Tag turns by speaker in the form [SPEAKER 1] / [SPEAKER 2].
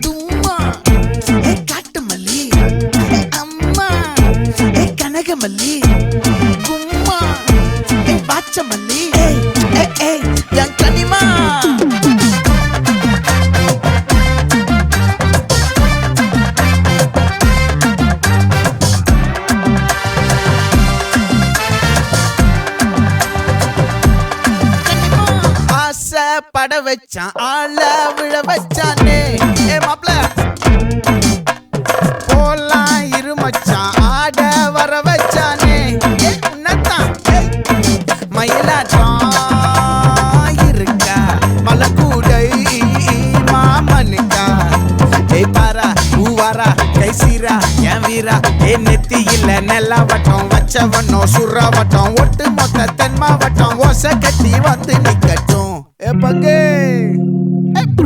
[SPEAKER 1] தும்மா ஏ காட்டு மல்லி ஏ அம்மா ஏ கனகமல்லி கும்மா ஏ பாச்ச மல்லி ஏய் என் கனிமா பட வச்சான் ஆள விழ வச்சானே ஏ மாப்ள போலாம் இருமச்சான் ஆட வர வச்சானே ஏ உன்னத்தான் மயிலாட்டம் இருக்கா மலக்கூடை மாமனுக்கா ஏய் பாரா பூவாரா கைசீரா என் வீரா ஏ நெத்தி இல்ல நெல்லா வட்டம் வச்சவனோ சுறா வட்டம் ஒட்டு மொத்த தென் மாவட்டம் ஓசை கட்டி வந்து நிக்கட்டும். É pra quê?